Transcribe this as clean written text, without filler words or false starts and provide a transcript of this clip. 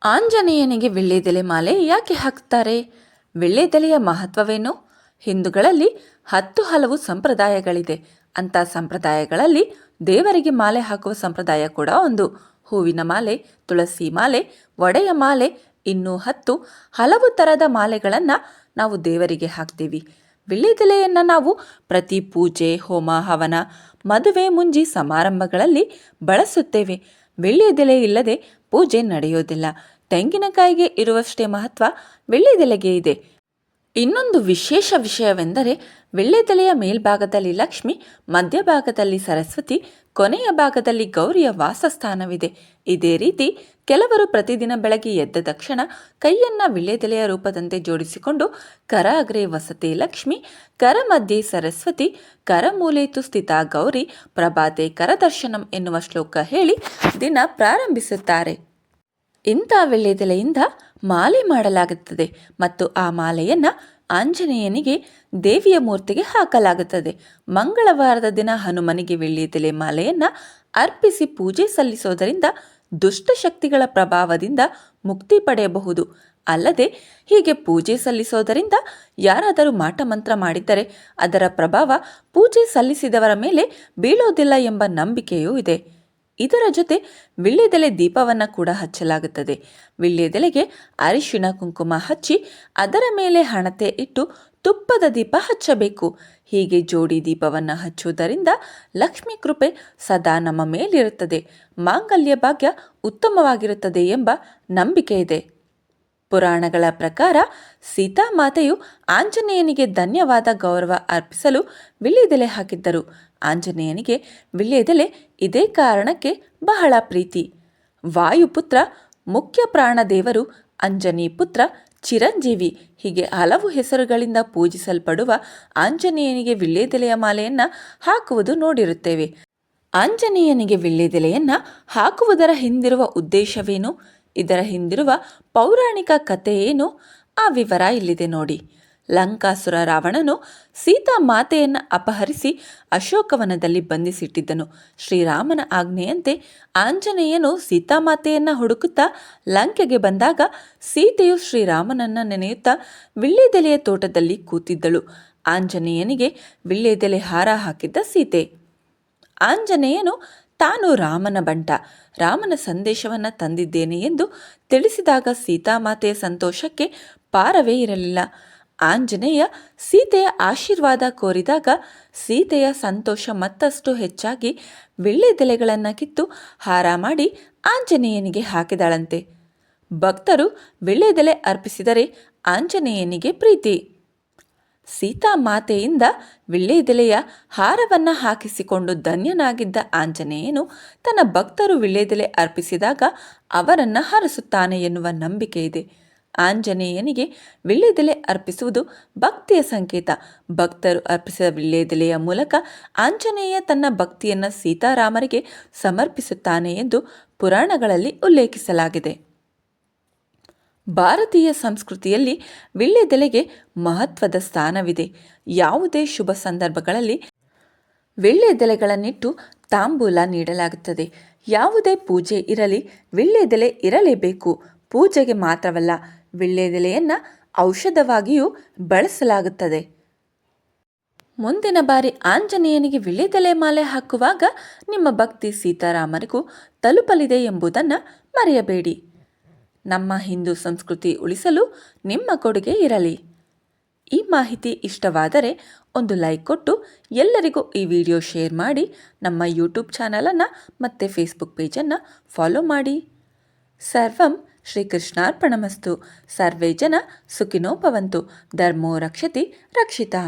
ಆಂಜನೇಯನಿಗೆ ವೀಳ್ಯದೆಲೆ ಮಾಲೆ ಯಾಕೆ ಹಾಕ್ತಾರೆ? ವೀಳ್ಯದೆಲೆಯ ಮಹತ್ವವೇನು? ಹಿಂದೂಗಳಲ್ಲಿ 10 ಹಲವು ಸಂಪ್ರದಾಯಗಳಿದೆ. ಅಂಥ ಸಂಪ್ರದಾಯಗಳಲ್ಲಿ ದೇವರಿಗೆ ಮಾಲೆ ಹಾಕುವ ಸಂಪ್ರದಾಯ ಕೂಡ ಒಂದು. ಹೂವಿನ ಮಾಲೆ, ತುಳಸಿ ಮಾಲೆ, ಒಡೆಯ ಮಾಲೆ, ಇನ್ನೂ 10 ಹಲವು ಥರದ ಮಾಲೆಗಳನ್ನು ನಾವು ದೇವರಿಗೆ ಹಾಕ್ತೀವಿ. ವೀಳ್ಯದೆಲೆಯನ್ನು ನಾವು ಪ್ರತಿ ಪೂಜೆ, ಹೋಮ, ಹವನ, ಮದುವೆ ಮುಂಜಿ ಸಮಾರಂಭಗಳಲ್ಲಿ ಬಳಸುತ್ತೇವೆ. ವೀಳ್ಯದೆಲೆ ಇಲ್ಲದೆ ಪೂಜೆ ನಡೆಯೋದಿಲ್ಲ. ತೆಂಗಿನಕಾಯಿಗೆ ಇರುವಷ್ಟೇ ಮಹತ್ವ ವೀಳ್ಯದೆಲೆಗೆ ಇದೆ. ಇನ್ನೊಂದು ವಿಶೇಷ ವಿಷಯವೆಂದರೆ ವೀಳ್ಯದೆಲೆಯ ಮೇಲ್ಭಾಗದಲ್ಲಿ ಲಕ್ಷ್ಮಿ, ಮಧ್ಯಭಾಗದಲ್ಲಿ ಸರಸ್ವತಿ, ಕೊನೆಯ ಭಾಗದಲ್ಲಿ ಗೌರಿಯ ವಾಸಸ್ಥಾನವಿದೆ. ಇದೇ ರೀತಿ ಕೆಲವರು ಪ್ರತಿದಿನ ಬೆಳಗ್ಗೆ ಎದ್ದ ತಕ್ಷಣ ಕೈಯನ್ನು ವೀಳ್ಯದೆಲೆಯ ರೂಪದಂತೆ ಜೋಡಿಸಿಕೊಂಡು ಕರ ಅಗ್ರೆ ವಸತೆ ಲಕ್ಷ್ಮಿ, ಕರ ಮಧ್ಯೆ ಸರಸ್ವತಿ, ಕರ ಮೂಲೇತು ಸ್ಥಿತ ಗೌರಿ, ಪ್ರಭಾತೆ ಕರದರ್ಶನಂ ಎನ್ನುವ ಶ್ಲೋಕ ಹೇಳಿ ದಿನ ಪ್ರಾರಂಭಿಸುತ್ತಾರೆ. ಇಂಥ ವೀಳ್ಯದೆಲೆಯಿಂದ ಮಾಲೆ ಮಾಡಲಾಗುತ್ತದೆ ಮತ್ತು ಆ ಮಾಲೆಯನ್ನು ಆಂಜನೇಯನಿಗೆ, ದೇವಿಯ ಮೂರ್ತಿಗೆ ಹಾಕಲಾಗುತ್ತದೆ. ಮಂಗಳವಾರದ ದಿನ ಹನುಮನಿಗೆ ವೀಳ್ಯದೆಲೆ ಮಾಲೆಯನ್ನು ಅರ್ಪಿಸಿ ಪೂಜೆ ಸಲ್ಲಿಸೋದರಿಂದ ದುಷ್ಟಶಕ್ತಿಗಳ ಪ್ರಭಾವದಿಂದ ಮುಕ್ತಿ ಪಡೆಯಬಹುದು. ಅಲ್ಲದೆ ಹೀಗೆ ಪೂಜೆ ಸಲ್ಲಿಸೋದರಿಂದ ಯಾರಾದರೂ ಮಾಟಮಂತ್ರ ಮಾಡಿದ್ದರೆ ಅದರ ಪ್ರಭಾವ ಪೂಜೆ ಸಲ್ಲಿಸಿದವರ ಮೇಲೆ ಬೀಳೋದಿಲ್ಲ ಎಂಬ ನಂಬಿಕೆಯೂ ಇದೆ. ಇದರ ಜೊತೆ ವೀಳ್ಯದೆಲೆ ದೀಪವನ್ನು ಕೂಡ ಹಚ್ಚಲಾಗುತ್ತದೆ. ವೀಳ್ಯದೆಲೆಗೆ ಅರಿಶಿಣ ಕುಂಕುಮ ಹಚ್ಚಿ ಅದರ ಮೇಲೆ ಹಣತೆ ಇಟ್ಟು ತುಪ್ಪದ ದೀಪ ಹಚ್ಚಬೇಕು. ಹೀಗೆ ಜೋಡಿ ದೀಪವನ್ನು ಹಚ್ಚುವುದರಿಂದ ಲಕ್ಷ್ಮೀ ಕೃಪೆ ಸದಾ ನಮ್ಮ ಮೇಲಿರುತ್ತದೆ, ಮಾಂಗಲ್ಯ ಭಾಗ್ಯ ಉತ್ತಮವಾಗಿರುತ್ತದೆ ಎಂಬ ನಂಬಿಕೆ ಇದೆ. ಪುರಾಣಗಳ ಪ್ರಕಾರ ಸೀತಾಮಾತೆಯು ಆಂಜನೇಯನಿಗೆ ಧನ್ಯವಾದ ಗೌರವ ಅರ್ಪಿಸಲು ವೀಳ್ಯದೆಲೆ ಹಾಕಿದ್ದರು. ಆಂಜನೇಯನಿಗೆ ವೀಳ್ಯದೆಲೆ ಇದೇ ಕಾರಣಕ್ಕೆ ಬಹಳ ಪ್ರೀತಿ. ವಾಯುಪುತ್ರ, ಮುಖ್ಯ ಪ್ರಾಣದೇವರು, ಅಂಜನಿ ಪುತ್ರ, ಚಿರಂಜೀವಿ ಹೀಗೆ ಹಲವು ಹೆಸರುಗಳಿಂದ ಪೂಜಿಸಲ್ಪಡುವ ಆಂಜನೇಯನಿಗೆ ವೀಳ್ಯದೆಲೆಯ ಮಾಲೆಯನ್ನು ಹಾಕುವುದು ನೋಡಿರುತ್ತೇವೆ. ಆಂಜನೇಯನಿಗೆ ವೀಳ್ಯದೆಲೆಯನ್ನು ಹಾಕುವುದರ ಹಿಂದಿರುವ ಉದ್ದೇಶವೇನು? ಇದರ ಹಿಂದಿರುವ ಪೌರಾಣಿಕ ಕಥೆಯೇನು? ಆ ವಿವರ ಇಲ್ಲಿದೆ ನೋಡಿ. ಲಂಕಾಸುರ ರಾವಣನು ಸೀತಾಮಾತೆಯನ್ನು ಅಪಹರಿಸಿ ಅಶೋಕವನದಲ್ಲಿ ಬಂಧಿಸಿಟ್ಟಿದ್ದನು. ಶ್ರೀರಾಮನ ಆಜ್ಞೆಯಂತೆ ಆಂಜನೇಯನು ಸೀತಾಮಾತೆಯನ್ನು ಹುಡುಕುತ್ತಾ ಲಂಕೆಗೆ ಬಂದಾಗ ಸೀತೆಯು ಶ್ರೀರಾಮನನ್ನು ನೆನೆಯುತ್ತಾ ವೀಳ್ಯದೆಲೆಯ ತೋಟದಲ್ಲಿ ಕೂತಿದ್ದಳು. ಆಂಜನೇಯನಿಗೆ ವೀಳ್ಯದೆಲೆ ಹಾರ ಹಾಕಿದ್ದ ಸೀತೆ. ಆಂಜನೇಯನು ತಾನು ರಾಮನ ಬಂಟ, ರಾಮನ ಸಂದೇಶವನ್ನು ತಂದಿದ್ದೇನೆ ಎಂದು ತಿಳಿಸಿದಾಗ ಸೀತಾಮಾತೆಯ ಸಂತೋಷಕ್ಕೆ ಪಾರವೇ ಇರಲಿಲ್ಲ. ಆಂಜನೇಯ ಸೀತೆಯ ಆಶೀರ್ವಾದ ಕೋರಿದಾಗ ಸೀತೆಯ ಸಂತೋಷ ಮತ್ತಷ್ಟು ಹೆಚ್ಚಾಗಿ ವೀಳ್ಯದೆಲೆಗಳನ್ನು ಕಿತ್ತು ಹಾರ ಮಾಡಿ ಆಂಜನೇಯನಿಗೆ ಹಾಕಿದಳಂತೆ. ಭಕ್ತರು ವೀಳ್ಯದೆಲೆ ಅರ್ಪಿಸಿದರೆ ಆಂಜನೇಯನಿಗೆ ಪ್ರೀತಿ. ಸೀತಾಮಾತೆಯಿಂದ ವೀಳ್ಯದೆಲೆಯ ಹಾರವನ್ನು ಹಾಕಿಸಿಕೊಂಡು ಧನ್ಯನಾಗಿದ್ದ ಆಂಜನೇಯನು ತನ್ನ ಭಕ್ತರು ವೀಳ್ಯದೆಲೆ ಅರ್ಪಿಸಿದಾಗ ಅವರನ್ನು ಹರಸುತ್ತಾನೆ ಎನ್ನುವ ನಂಬಿಕೆ ಇದೆ. ಆಂಜನೇಯನಿಗೆ ವೀಳ್ಯದೆಲೆ ಅರ್ಪಿಸುವುದು ಭಕ್ತಿಯ ಸಂಕೇತ. ಭಕ್ತರು ಅರ್ಪಿಸಿದ ವೀಳ್ಯದೆಲೆಯ ಮೂಲಕ ಆಂಜನೇಯ ತನ್ನ ಭಕ್ತಿಯನ್ನು ಸೀತಾರಾಮರಿಗೆ ಸಮರ್ಪಿಸುತ್ತಾನೆ ಎಂದು ಪುರಾಣಗಳಲ್ಲಿ ಉಲ್ಲೇಖಿಸಲಾಗಿದೆ. ಭಾರತೀಯ ಸಂಸ್ಕೃತಿಯಲ್ಲಿ ವೀಳ್ಯದೆಲೆಗೆ ಮಹತ್ವದ ಸ್ಥಾನವಿದೆ. ಯಾವುದೇ ಶುಭ ಸಂದರ್ಭಗಳಲ್ಲಿ ವೀಳ್ಯದೆಲೆಗಳನ್ನಿಟ್ಟು ತಾಂಬೂಲ ನೀಡಲಾಗುತ್ತದೆ. ಯಾವುದೇ ಪೂಜೆ ಇರಲಿ ವೀಳ್ಯದೆಲೆ ಇರಲೇಬೇಕು. ಪೂಜೆಗೆ ಮಾತ್ರವಲ್ಲ, ವೀಳ್ಯದೆಲೆಯನ್ನು ಔಷಧವಾಗಿಯೂ ಬಳಸಲಾಗುತ್ತದೆ. ಮುಂದಿನ ಬಾರಿ ಆಂಜನೇಯನಿಗೆ ವೀಳ್ಯದೆಲೆ ಮಾಲೆ ಹಾಕುವಾಗ ನಿಮ್ಮ ಭಕ್ತಿ ಸೀತಾರಾಮರಿಗೂ ತಲುಪಲಿದೆ ಎಂಬುದನ್ನು ಮರೆಯಬೇಡಿ. ನಮ್ಮ ಹಿಂದೂ ಸಂಸ್ಕೃತಿ ಉಳಿಸಲು ನಿಮ್ಮ ಕೊಡುಗೆ ಇರಲಿ. ಈ ಮಾಹಿತಿ ಇಷ್ಟವಾದರೆ ಒಂದು ಲೈಕ್ ಕೊಟ್ಟು ಎಲ್ಲರಿಗೂ ಈ ವಿಡಿಯೋ ಶೇರ್ ಮಾಡಿ. ನಮ್ಮ ಯೂಟ್ಯೂಬ್ ಚಾನಲನ್ನು ಮತ್ತು ಫೇಸ್ಬುಕ್ ಪೇಜನ್ನು ಫಾಲೋ ಮಾಡಿ. ಸರ್ವಂ ಶ್ರೀಕೃಷ್ಣಾರ್ಪಣಮಸ್ತು. ಸರ್ವೇ ಜನ ಸುಖಿನೋ ಭವಂತು. ಧರ್ಮೋ ರಕ್ಷತಿ ರಕ್ಷಿತಃ.